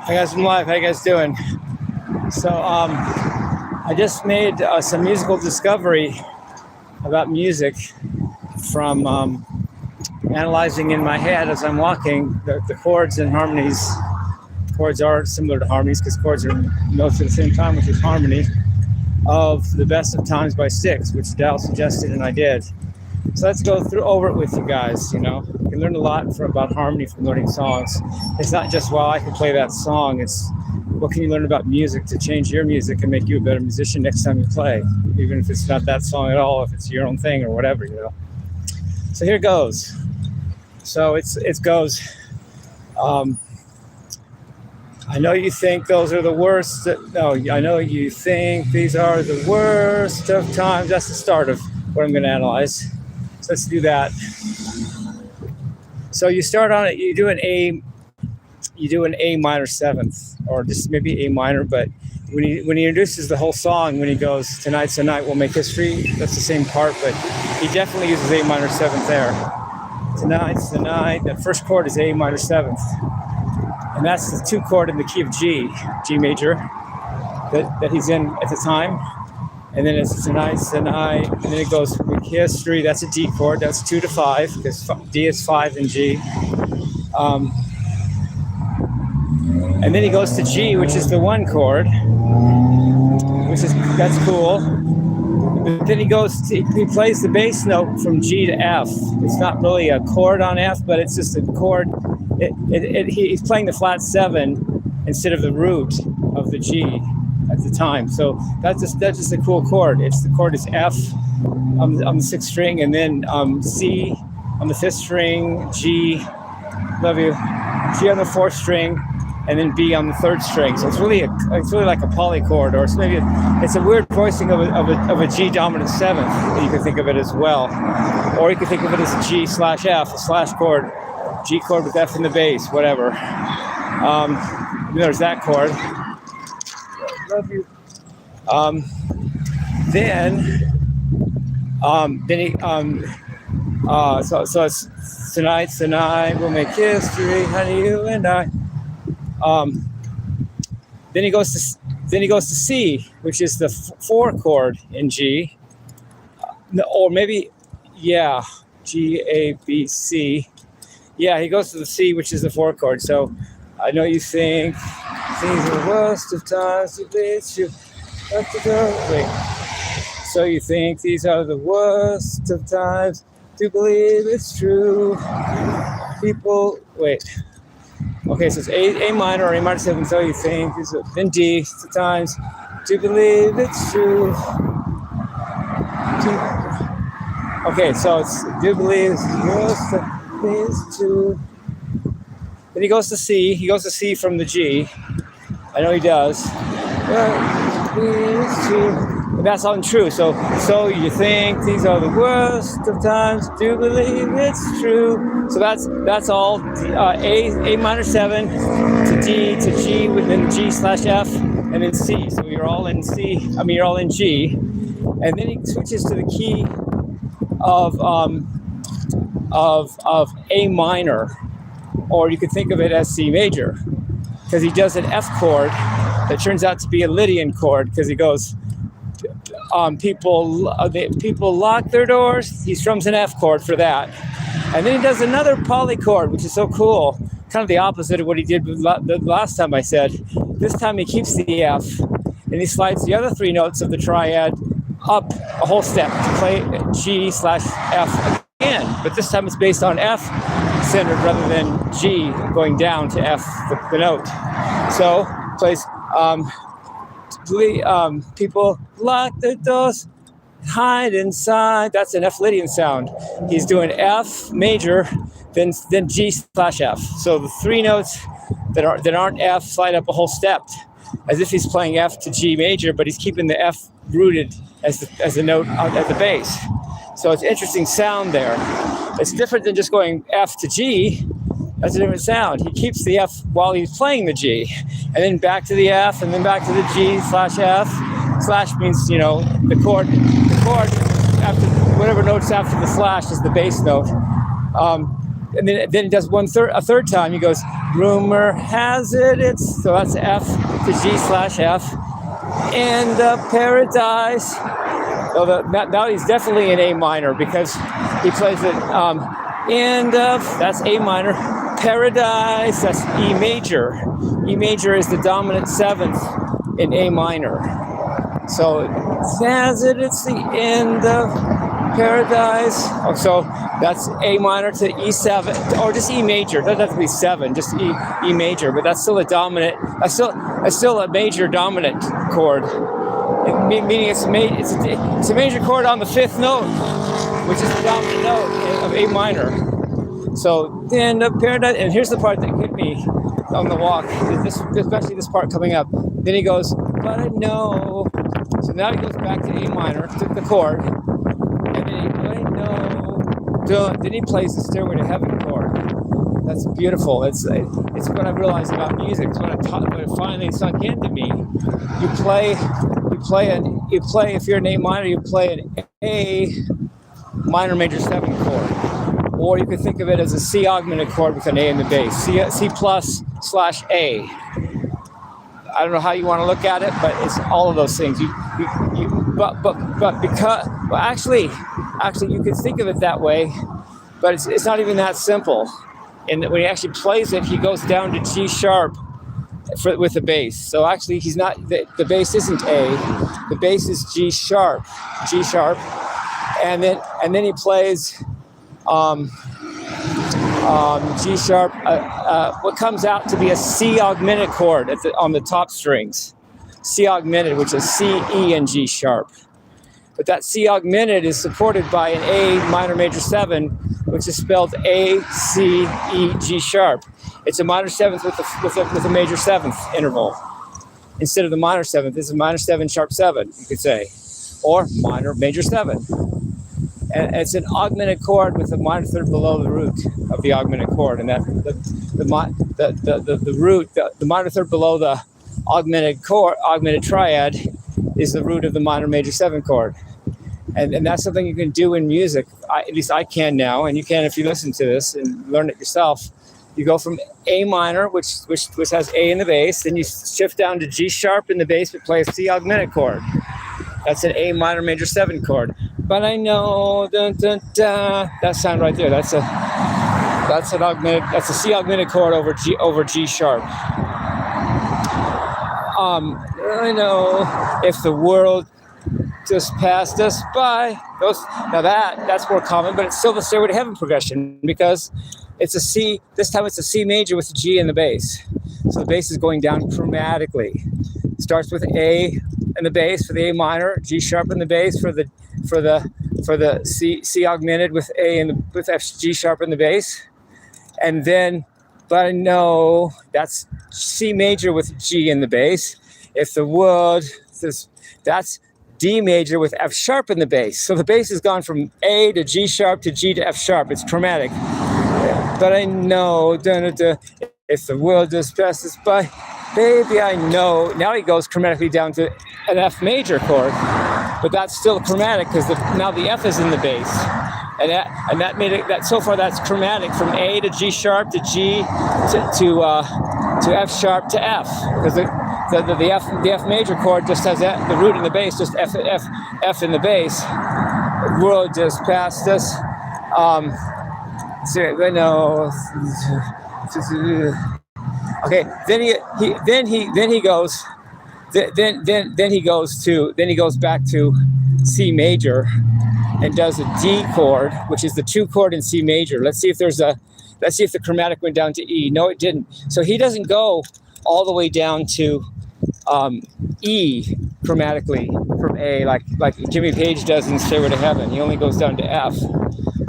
Hi guys, I'm live. How you guys doing? So I just made some musical discovery about music from analyzing in my head as I'm walking the chords and harmonies. Chords are similar to harmonies because chords are notes at the same time, which is harmony, of The Best of Times by Styx, which Dal suggested and I did. So let's go over it with you guys. You know, you can learn a lot about harmony from learning songs. It's not just, well, I can play that song. It's what can you learn about music to change your music and make you a better musician next time you play, even if it's not that song at all, if it's your own thing or whatever, you know. So here goes. So it goes. I know you think those are the worst. No, I know you think these are the worst of times. That's the start of what I'm going to analyze. So let's do that. So you start on it. You do an A minor seventh, or just maybe A minor. But when he introduces the whole song, when he goes, "Tonight's the night we'll make history," that's the same part, but he definitely uses A minor seventh there. Tonight's the night. That first chord is A minor seventh, and that's the 2 chord in the key of G major, that he's in at the time. And then it's tonight's the night, and then it goes with history. That's a D chord. That's 2 to 5 because D is 5 in G. And then he goes to G, which is the 1 chord, that's cool. But then he plays the bass note from G to F. It's not really a chord on F, but it's just a chord. He's playing the flat 7 instead of the root of the G at the time. So that's just a cool chord. The chord is F on the 6th string, and then C on the 5th string, G, love you, G on the 4th string, and then B on the 3rd string. So it's really like a polychord, or it's a weird voicing of a G dominant 7th. You can think of it as well, or you can think of it as a G/F, a slash chord, G chord with F in the bass, whatever. There's that chord. Love you. Then he so it's tonight's the night we'll make history, honey, you and I. Then he goes to C, which is the 4 chord in G, or maybe G A B C. Yeah, he goes to the C, which is the 4 chord. So I know you think things are the worst of times to beat you up to go. Wait. So you think these are the worst of times to believe it's true. People, wait. Okay, so it's A minor or A minor 7. So you think these are, then D times to believe it's true. Okay, so it's do believe it's the worst of things true. Then he goes to C. He goes to C from the G. I know he does. It's true. But that's untrue. So you think these are the worst of times. Do believe it's true. So that's all. A minor 7 to D to G, within G/F, and then C. So you're all in C. You're all in G, and then he switches to the key of A minor. Or you could think of it as C major, because he does an F chord that turns out to be a Lydian chord, because he goes, people lock their doors. He strums an F chord for that. And then he does another polychord, which is so cool, kind of the opposite of what he did the last time I said. This time he keeps the F, and he slides the other 3 notes of the triad up a whole step to play G/F again. But this time it's based on F centered rather than G going down to F, the note. So plays people lock their doors, hide inside. That's an F Lydian sound. He's doing F major, then G/F. So the 3 notes that aren't F slide up a whole step, as if he's playing F to G major, but he's keeping the F rooted as the note at the bass. So it's interesting sound there. It's different than just going F to G. That's a different sound. He keeps the F while he's playing the G, and then back to the F, and then back to the G/F. Slash means, the chord after whatever note's after the slash is the bass note. and then he does a third time. He goes, rumor has it so that's F to G slash F, and paradise. So now he's definitely in A minor because he plays it. That's A minor. Paradise, that's E major. E major is the dominant seventh in A minor. So it's the end of paradise. Oh, so that's A minor to E7, or just E major. It doesn't have to be 7, just E major. But that's still a dominant. That's still a major dominant chord. Meaning it's a major chord on the 5th note, which is the dominant note of A minor. So the end of paradise, and here's the part that hit me on the walk, especially this part coming up. Then he goes, but I know. So now he goes back to A minor, to the chord, and then he plays the Stairway to Heaven chord. That's beautiful. It's what I realized about music. It's when it finally sunk into me. You play. If you're in A minor, you play an A minor major 7 chord, or you could think of it as a C augmented chord with an A in the bass. C plus / A. I don't know how you want to look at it, but it's all of those things. Actually, you could think of it that way, but it's not even that simple. And when he actually plays it, he goes down to G sharp with the bass. So actually, he's not. The bass isn't A. The bass is G sharp, and then he plays G sharp. What comes out to be a C augmented chord on the top strings. C augmented, which is C, E, and G sharp. But that C augmented is supported by an A minor major 7, which is spelled A, C, E, G sharp. It's a minor 7th with a major 7th interval. Instead of the minor 7th, it's a minor 7 sharp 7, you could say, or minor major 7. And it's an augmented chord with a minor third below the root of the augmented chord, and that the root, the minor third below the augmented triad, is the root of the minor major 7 chord. And that's something you can do in music. At least I can now, and you can if you listen to this and learn it yourself. You go from A minor, which has A in the bass, then you shift down to G sharp in the bass, but play a C augmented chord. That's an A minor major 7 chord. But I know, dun, dun, dun, that sound right there. That's a C augmented chord over G sharp. I know if the world just passed us by. That's more common, but it's still the Stairway to Heaven progression because it's a C. This time it's a C major with a G in the bass. So the bass is going down chromatically. It starts with A in the bass for the A minor, G sharp in the bass for the C augmented with with F G sharp in the bass, and then. But I know that's C major with G in the bass. If the world, that's D major with F sharp in the bass. So the bass has gone from A to G sharp to G to F sharp. It's chromatic. But I know, if the world just passes by, baby, I know. Now he goes chromatically down to an F major chord, but that's still chromatic because now the F is in the bass. And that made it that so far that's chromatic from A to G sharp to G to F sharp to F, because the F major chord just has the root in the bass, just F in the bass. The world just passed us. I know. Okay, then he goes back to C major and does a D chord, which is the 2 chord in C major. Let's see if the chromatic went down to E. No, it didn't. So he doesn't go all the way down to E chromatically from A like Jimmy Page does in Stairway to Heaven. He only goes down to F.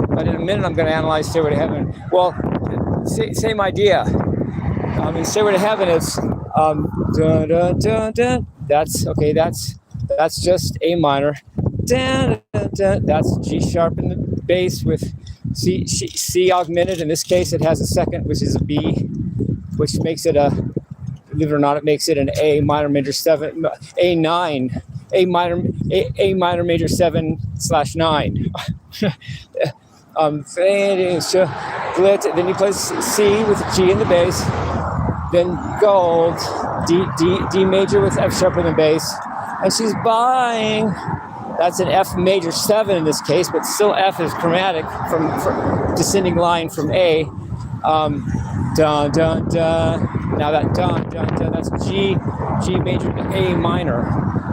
But in a minute I'm going to analyze Stairway to Heaven. Well, same idea. In Stairway to Heaven it's dun, dun, dun, dun. That's just A minor. Dun, dun, dun. That's G sharp in the bass with C augmented. In this case, it has a second, which is a B, which makes it believe it or not, it makes it an A minor major 7, A9, A minor major 7/9. Then he plays C with G in the bass. Then gold, D major with F sharp in the bass. And she's buying. That's an F major 7 in this case, but still F is chromatic from descending line from A. Dun, dun, dun. Now that dun, dun, dun, that's G major to A minor.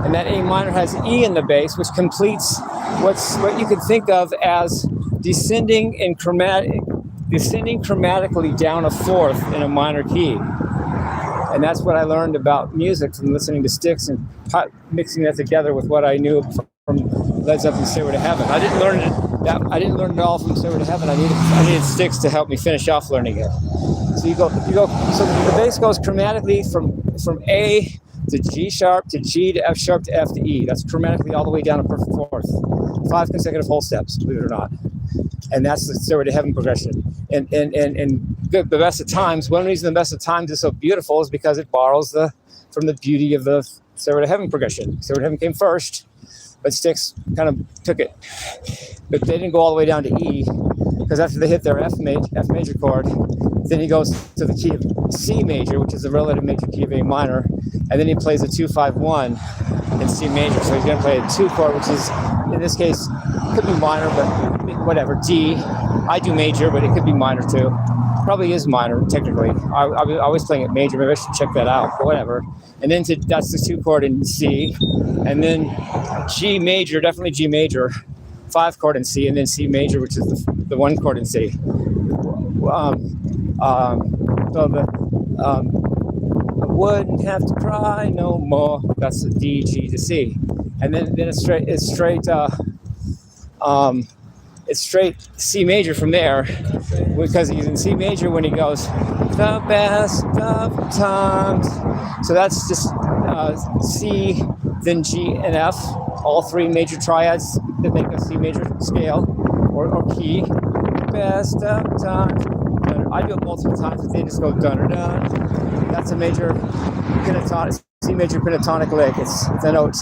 And that A minor has E in the bass, which completes what you could think of as descending chromatically down a fourth in a minor key. And that's what I learned about music from listening to Styx and mixing that together with what I knew from Led Zeppelin's Stairway to Heaven. I didn't learn it all from Stairway to Heaven. I needed Styx to help me finish off learning it. So you go. So the bass goes chromatically from A to G sharp to G to F sharp to F to E. That's chromatically all the way down a perfect fourth. 5 consecutive whole steps, believe it or not. And that's the Stairway to Heaven progression. And the best of times. One reason the best of times is so beautiful is because it borrows from the beauty of the Stairway to Heaven progression. Stairway to Heaven came first, but Styx kind of took it. But they didn't go all the way down to E, because after they hit their F major chord, then he goes to the key of C major, which is the relative major key of A minor, and then he plays a 2-5-1 in C major. So he's going to play a 2 chord, which is, in this case, could be minor, but whatever, D. I do major, but it could be minor too. Probably is minor, technically. I was playing it major, maybe I should check that out, but whatever. And then that's the 2 chord in C, and then G major, definitely G major, 5 chord in C, and then C major, which is the 1 chord in C. I wouldn't have to cry no more. That's the D, G to C, and then it's straight C major from there, because he's in C major when he goes the best of times. So that's just C, then G and F, all 3 major triads that make a C major scale or key. Best of times. I do it multiple times, but they just go dun dun. That's a major pentatonic, C major pentatonic lick. It's the note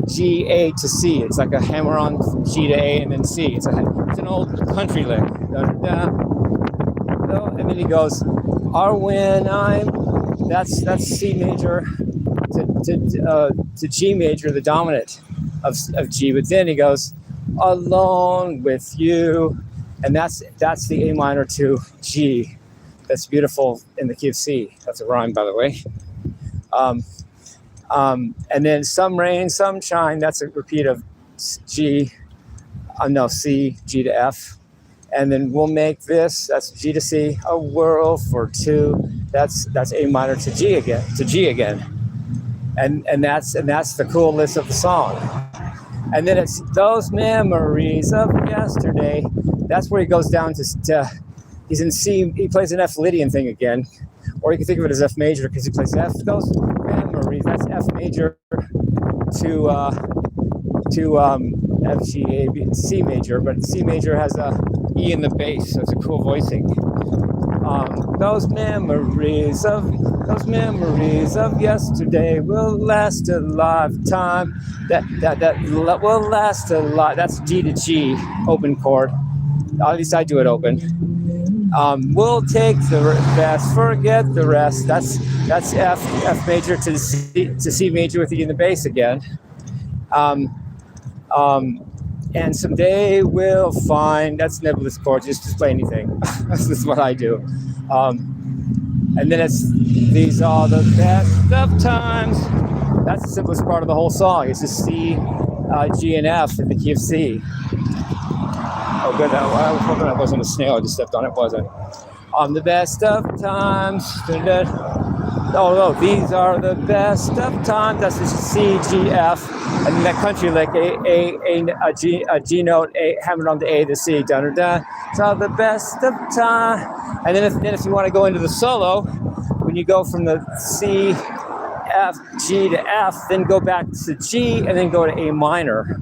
G, A to C. It's like a hammer on G to A and then C. It's an old country lick. Dun dun. And then he goes, that's C major to G major, the dominant of G. But then he goes, alone with you. And that's the A minor to G. That's beautiful in the key of C. That's a rhyme, by the way. And then some rain, some shine. That's a repeat of C, G to F. And then we'll make this. That's G to C. A world for 2. That's A minor to G again. And that's the coolness of the song. And then it's those memories of yesterday. That's where he goes down to he's in C. He plays an F Lydian thing again, or you can think of it as F major because he plays F. Those memories. That's F major to F G A B C major, but C major has a E in the bass, so it's a cool voicing. Those memories of yesterday will last a lifetime. That will last a lot. That's G to G, open chord. At least I do it open. We'll take the best, forget the rest. That's F major to C major with E in the bass again. And someday we'll find, that's nebulous chord, just play anything. This is what I do. And then it's, these are the best of times. That's the simplest part of the whole song. It's just C, G, and F in the key of C. Oh, good. I was hoping that wasn't a snail. I just stepped on it. Wasn't. On the best of times. Oh, no. These are the best of times. That's just C, G, F. And then that country lick, a G note, A, hammered on the A to C. Dun, dun. It's all the best of time. And then if you want to go into the solo, when you go from the C, F, G to F, then go back to G, and then go to A minor.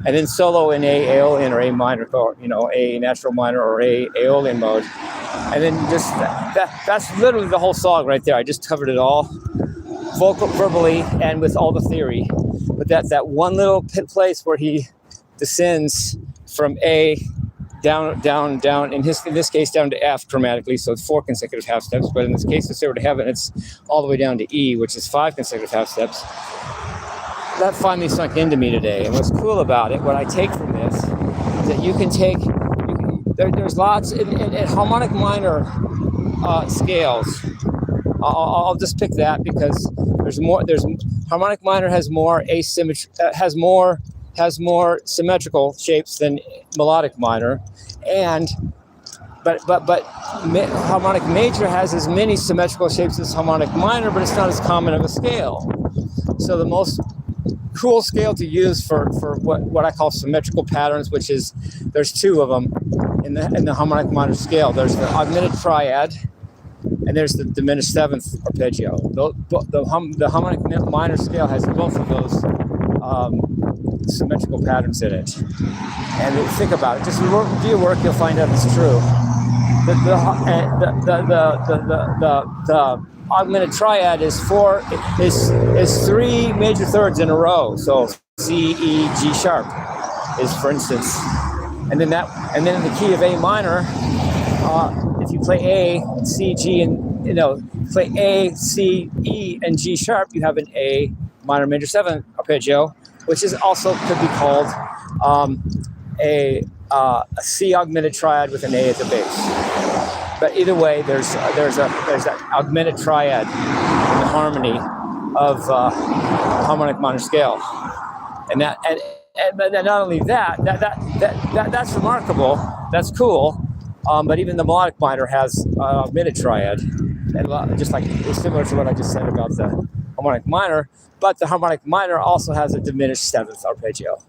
And then solo in A Aeolian or A minor, or, A natural minor or A Aeolian mode. And then just that's literally the whole song right there. I just covered it all, verbally and with all the theory. But that one little place where he descends from A down. In this case, down to F chromatically, so it's 4 consecutive half steps. But in this case of Stairway to Heaven, it's all the way down to E, which is 5 consecutive half steps. That finally sunk into me today. And what's cool about it, what I take from this, is that you can take. There's lots in harmonic minor scales. I'll just pick that because there's more. Harmonic minor has more asymmetry, has more symmetrical shapes than melodic minor, but harmonic major has as many symmetrical shapes as harmonic minor, but it's not as common of a scale. So the most cool scale to use for what I call symmetrical patterns, which is there's 2 of them in the harmonic minor scale. There's the augmented triad, and there's the diminished 7th arpeggio. The harmonic minor scale has both of those symmetrical patterns in it. And think about it. Just do your work, you'll find out it's true. The augmented triad is 3 major thirds in a row. So C, E, G sharp is, for instance, and then in the key of A minor, if you play A, C, G, and play A, C, E, and G sharp, you have an A minor major 7 arpeggio, which is also could be called a C augmented triad with an A at the base. But either way, there's that augmented triad in the harmony of harmonic minor scale, and not only that's remarkable. That's cool. But even the melodic minor has augmented triad, and just like it's similar to what I just said about the harmonic minor. But the harmonic minor also has a diminished 7th arpeggio,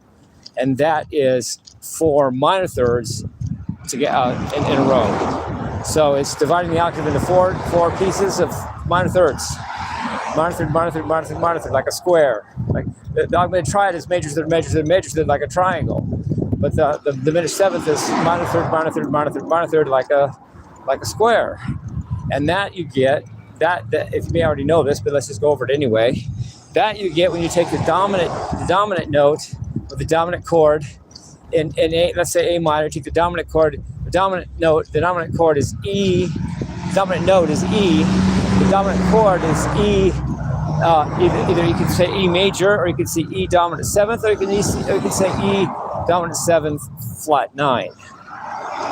and that is 4 minor thirds to get in a row. So it's dividing the octave into four pieces of minor thirds. Minor third, minor third, minor third, minor third, like a square. Like the augmented triad is major third, major third, major third, like a triangle. But the diminished 7th is minor third, minor third, minor third, minor third, like a square. And that you get, that if you may already know this, but let's just go over it anyway. That you get when you take the dominant note with the dominant chord in A, let's say A minor, take the dominant chord, the dominant chord is E, the dominant note is E, the dominant chord is E, either you can say E major, or you can say E dominant 7th, or you can say E dominant 7th flat 9.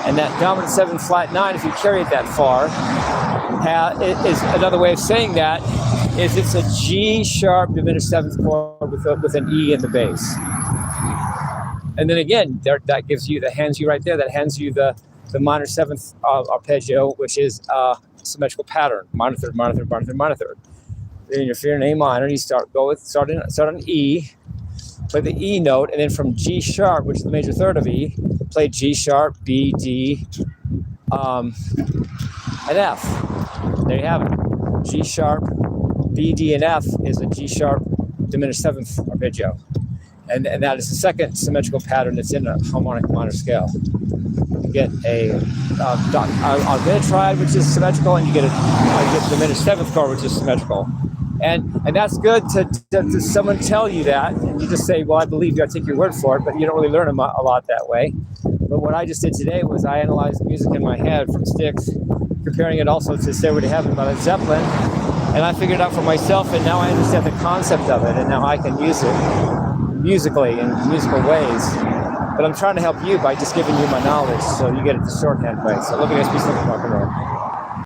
And that dominant 7th flat 9, if you carry it that far, is another way of saying that is it's a G sharp diminished 7th chord with an E in the bass. And then again, that hands you the minor 7th arpeggio, which is a symmetrical pattern: minor third, minor third, minor third, minor third. Then if you're in A minor, you start on E, play the E note, and then from G sharp, which is the major third of E, play G sharp, B, D, and F. There you have it. G sharp, B, D, and F is a G sharp diminished 7th arpeggio. And that is the second symmetrical pattern that's in a harmonic minor scale. You get a augmented triad, which is symmetrical, and you get a diminished 7th chord, which is symmetrical. And that's good to someone tell you that, and you just say, well, I believe you, I take your word for it, but you don't really learn a lot that way. But what I just did today was I analyzed the music in my head from Styx, comparing it also to Stairway to Heaven by Led Zeppelin, and I figured it out for myself, and now I understand the concept of it, and now I can use it musically in musical ways. But I'm trying to help you by just giving you my knowledge so you get it the shorthand way. So love you guys, peace, love, and rock and roll.